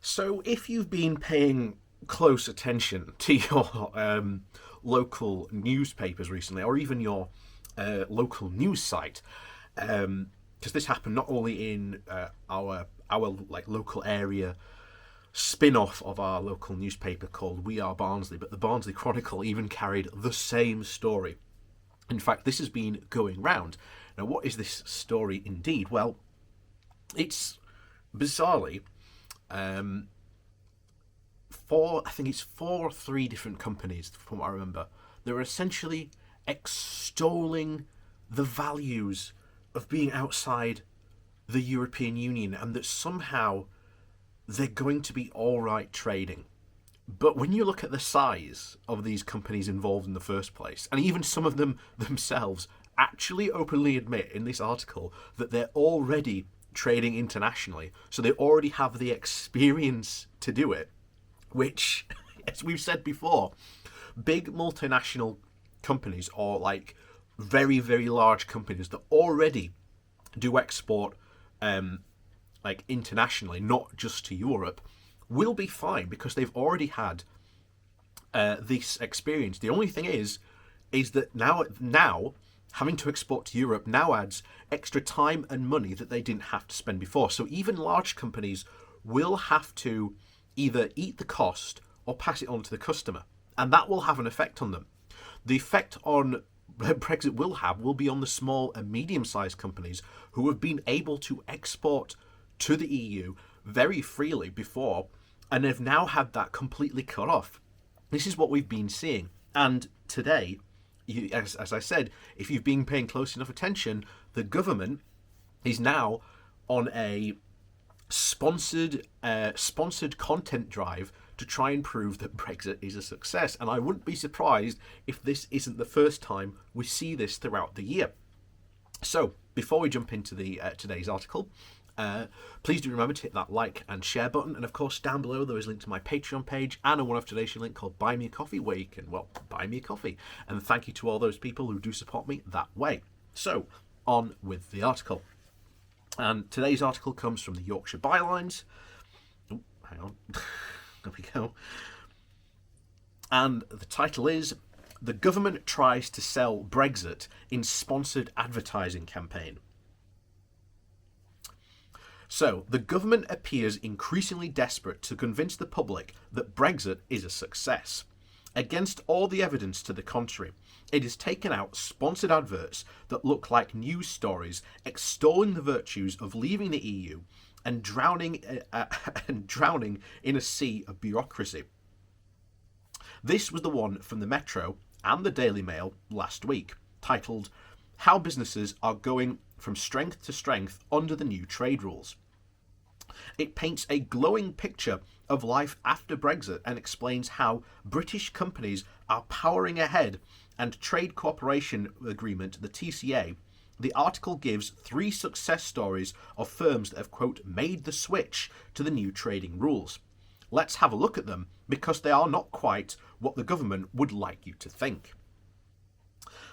So, if you've been paying close attention to your local newspapers recently, or even your local news site, because this happened not only in our like local area spin-off of our local newspaper called We Are Barnsley, but the Barnsley Chronicle even carried the same story. In fact, this has been going round. Now, what is this story indeed? Well, it's bizarrely I think it's four or three different companies, from what I remember. They're essentially extolling the values of being outside the European Union and that somehow they're going to be all right trading. But when you look at the size of these companies involved in the first place, and even some of them themselves actually openly admit in this article that they're already trading internationally, so they already have the experience to do it, which, as we've said before, big multinational companies or like very, very large companies that already do export like internationally, not just to Europe, will be fine because they've already had this experience. The only thing is that now having to export to Europe now adds extra time and money that they didn't have to spend before. So even large companies will have to either eat the cost or pass it on to the customer, and that will have an effect on them. The effect on Brexit will be on the small and medium-sized companies who have been able to export to the EU very freely before and have now had that completely cut off. This is what we've been seeing. And today, as I said, if you've been paying close enough attention, the government is now on a sponsored content drive to try and prove that Brexit is a success. And I wouldn't be surprised if this isn't the first time we see this throughout the year. So, before we jump into the today's article, please do remember to hit that like and share button. And of course, down below there is a link to my Patreon page and a one-off donation link called Buy Me a Coffee, where you can, well, buy me a coffee. And thank you to all those people who do support me that way. So, on with the article. And today's article comes from the Yorkshire Bylines. Oh, hang on. There we go. And the title is The Government Tries to Sell Brexit in Sponsored Advertising Campaign. So, the government appears increasingly desperate to convince the public that Brexit is a success. Against all the evidence to the contrary, it has taken out sponsored adverts that look like news stories extolling the virtues of leaving the EU and drowning in a sea of bureaucracy. This was the one from the Metro and the Daily Mail last week, titled How Businesses Are Going from Strength to Strength Under the New Trade Rules. It paints a glowing picture of life after Brexit and explains how British companies are powering ahead and Trade Cooperation Agreement, the TCA. The article gives 3 success stories of firms that have, quote, made the switch to the new trading rules. Let's have a look at them because they are not quite what the government would like you to think.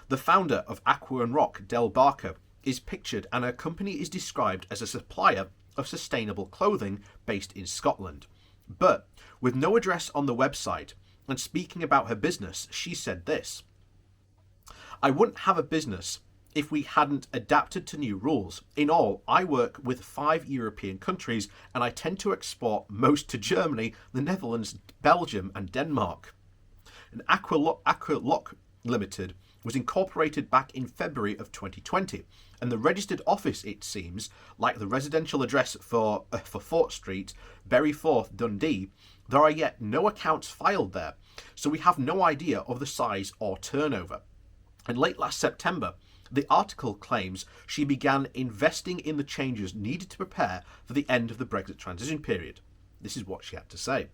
The founder of Aqua and Rock, Del Barker, is pictured and her company is described as a supplier of sustainable clothing based in Scotland. But with no address on the website and speaking about her business, she said this: I wouldn't have a business if we hadn't adapted to new rules. In all, I work with 5 European countries and I tend to export most to Germany, the Netherlands, Belgium and Denmark. And Aqua Lock Limited was incorporated back in February of 2020, and the registered office, it seems, like the residential address for Fort Street, Bury Forth, Dundee, there are yet no accounts filed there, so we have no idea of the size or turnover. And late last September, the article claims she began investing in the changes needed to prepare for the end of the Brexit transition period. This is what she had to say.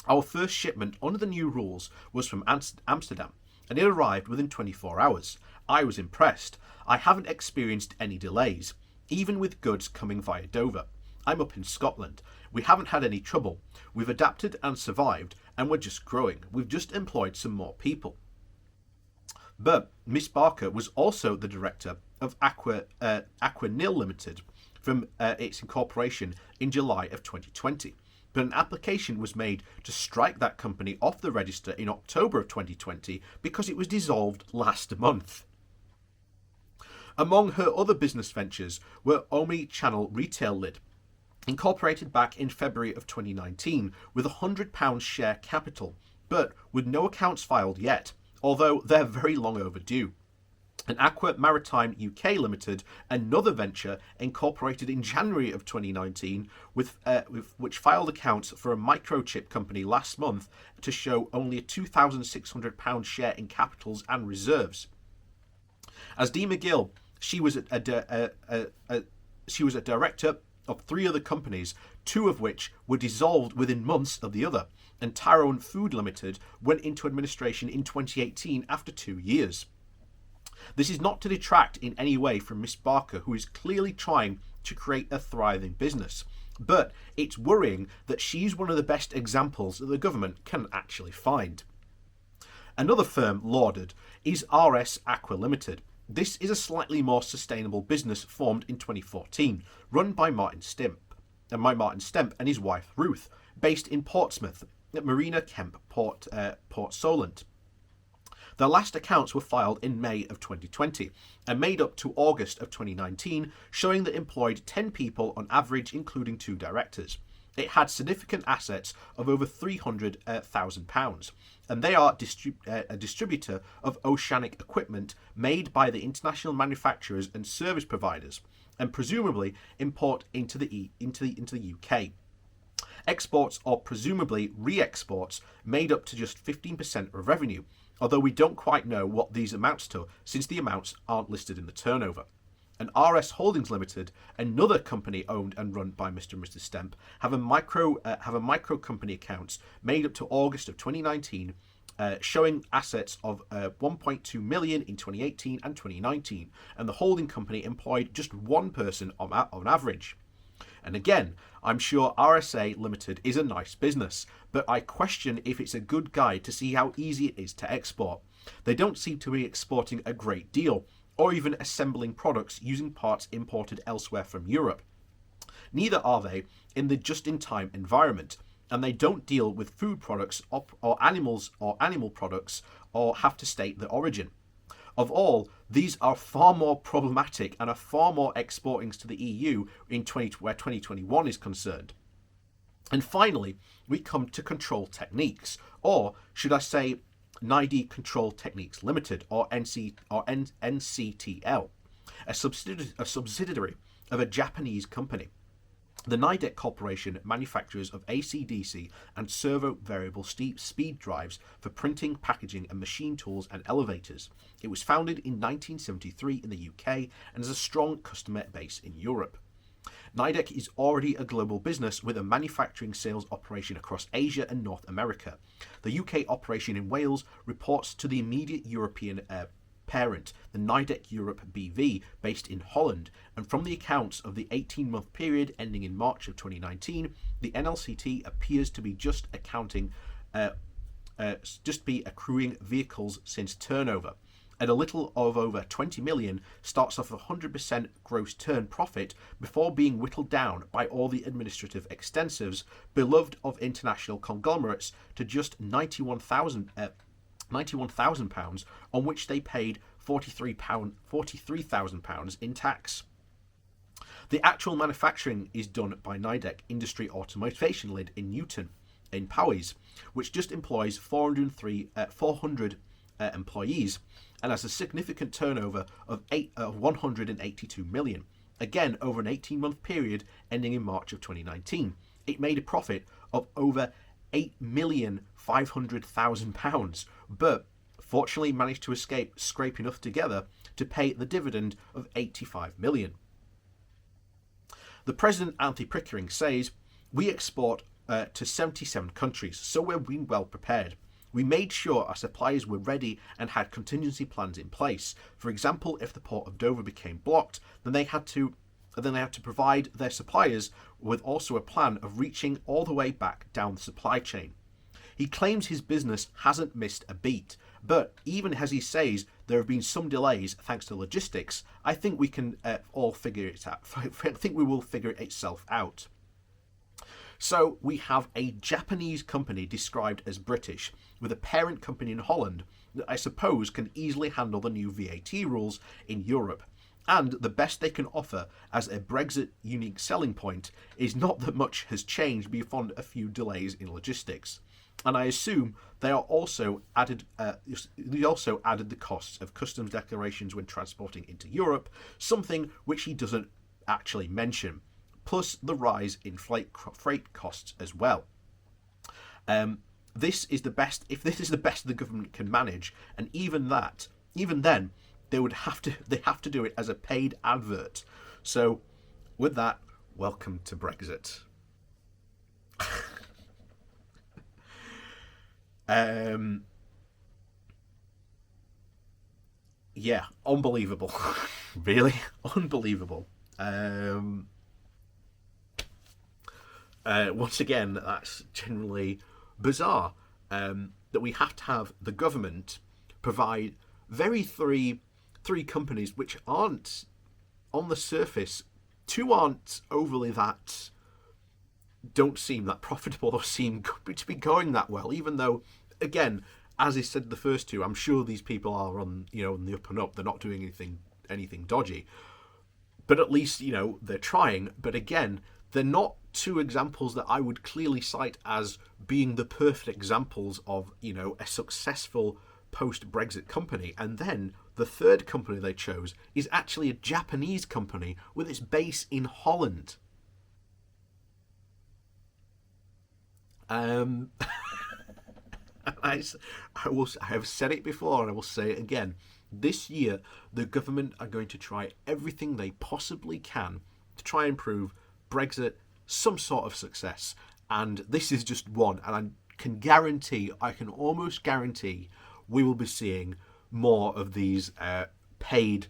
Our first shipment under the new rules was from Amsterdam, and it arrived within 24 hours. I was impressed. I haven't experienced any delays, even with goods coming via Dover. I'm up in Scotland. We haven't had any trouble. We've adapted and survived, and we're just growing. We've just employed some more people. But Miss Barker was also the director of Aqua Nil Limited from its incorporation in July of 2020. but an application was made to strike that company off the register in October of 2020 because it was dissolved last month. Among her other business ventures were Omni-Channel Retail Lid, incorporated back in February of 2019 with £100 share capital, but with no accounts filed yet, although they're very long overdue. And Aqua Maritime UK Limited, another venture incorporated in January of 2019, which filed accounts for a microchip company last month to show only a £2,600 share in capitals and reserves. As Dee McGill, she was a director of 3 other companies, 2 of which were dissolved within months of the other, and Tyrone Food Limited went into administration in 2018 after 2 years. This is not to detract in any way from Miss Barker, who is clearly trying to create a thriving business, but it's worrying that she's one of the best examples that the government can actually find. Another firm lauded is RS Aqua Limited. This is a slightly more sustainable business formed in 2014, run by Martin Stemp and his wife Ruth, based in Portsmouth at Marina Kemp Port Solent. Their last accounts were filed in May of 2020 and made up to August of 2019, showing that it employed 10 people on average, including 2 directors. It had significant assets of over £300,000, and they are a distributor of oceanic equipment made by the international manufacturers and service providers, and presumably import into the UK. Exports or presumably re-exports made up to just 15% of revenue, although we don't quite know what these amounts to since the amounts aren't listed in the turnover. And RS Holdings Limited, another company owned and run by Mr. and Mrs. Stemp, have a micro company accounts made up to August of 2019, showing assets of 1.2 million in 2018 and 2019, and the holding company employed just 1 person on average. And again, I'm sure RSA Limited is a nice business, but I question if it's a good guide to see how easy it is to export. They don't seem to be exporting a great deal, or even assembling products using parts imported elsewhere from Europe. Neither are they in the just-in-time environment, and they don't deal with food products or animal products or have to state the origin. Of all, these are far more problematic and are far more exporting to the EU where 2021 is concerned. And finally, we come to Control Techniques, or should I say NIDE Control Techniques Limited, or NCTL, a subsidiary of a Japanese company. The NIDEC Corporation manufacturers of AC/DC and servo variable speed drives for printing, packaging and machine tools and elevators. It was founded in 1973 in the UK and has a strong customer base in Europe. NIDEC is already a global business with a manufacturing sales operation across Asia and North America. The UK operation in Wales reports to the immediate European parent, the NIDEC Europe BV, based in Holland, and from the accounts of the 18-month period ending in March of 2019, the NLCT appears to be just accruing vehicles since turnover. At a little of over 20 million, starts off 100% gross turn profit before being whittled down by all the administrative extensives, beloved of international conglomerates, to just £91,000, on which they paid £43,000 in tax. The actual manufacturing is done by NIDEC Industry Automation Lid in Newton, in Powys, which just employs 400 employees and has a significant turnover of 182 million. Again, over an 18-month period ending in March of 2019, it made a profit of over £8,500,000, but fortunately managed to scrape enough together to pay the dividend of 85 million. The President, Anthony Pickering, says, "We export to 77 countries, so we're well prepared. We made sure our suppliers were ready and had contingency plans in place. For example, if the port of Dover became blocked, then they had to provide their suppliers with also a plan of reaching all the way back down the supply chain." He claims his business hasn't missed a beat, but even as he says there have been some delays thanks to logistics, I think we can all figure it out. I think we will figure itself out. So we have a Japanese company described as British, with a parent company in Holland that I suppose can easily handle the new VAT rules in Europe. And the best they can offer as a Brexit unique selling point is not that much has changed beyond a few delays in logistics. And I assume they also added the costs of customs declarations when transporting into Europe, something which he doesn't actually mention, plus the rise in freight costs as well. This is the best. If this is the best the government can manage, and even then, they have to do it as a paid advert. So, with that, welcome to Brexit. Yeah, unbelievable. Really unbelievable. Once again, that's generally bizarre, that we have to have the government provide three companies which aren't, on the surface, aren't overly that, don't seem that profitable or seem to be going that well, even though, again, as I said the first two, I'm sure these people are on the up and up. They're not doing anything dodgy, but at least they're trying. But again, they're not two examples that I would clearly cite as being the perfect examples of a successful post-Brexit company. And then the third company they chose is actually a Japanese company with its base in Holland. I have said it before and I will say it again. This year, the government are going to try everything they possibly can to try and prove Brexit some sort of success. And this is just one. And I can almost guarantee we will be seeing more of these paid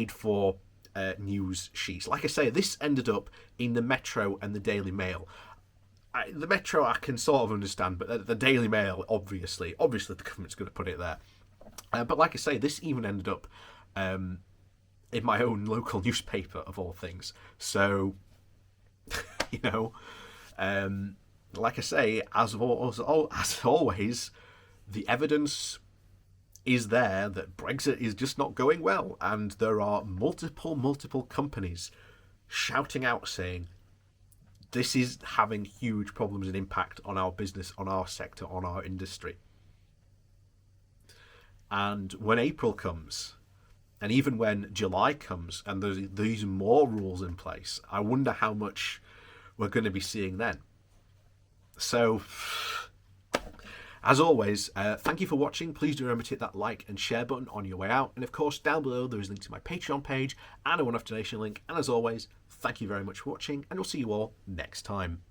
for news sheets. Like I say, this ended up in the Metro and the Daily Mail. The Metro I can sort of understand, but the Daily Mail, obviously the government's going to put it there. But like I say, this even ended up in my own local newspaper, of all things. So, like I say, as always, the evidence is there that Brexit is just not going well, and there are multiple companies shouting out saying, this is having huge problems and impact on our business, on our sector, on our industry. And when April comes, and even when July comes, and there's these more rules in place, I wonder how much we're going to be seeing then. So, as always, thank you for watching. Please do remember to hit that like and share button on your way out. And of course, down below there is a link to my Patreon page and a one-off donation link. And as always, thank you very much for watching, and we'll see you all next time.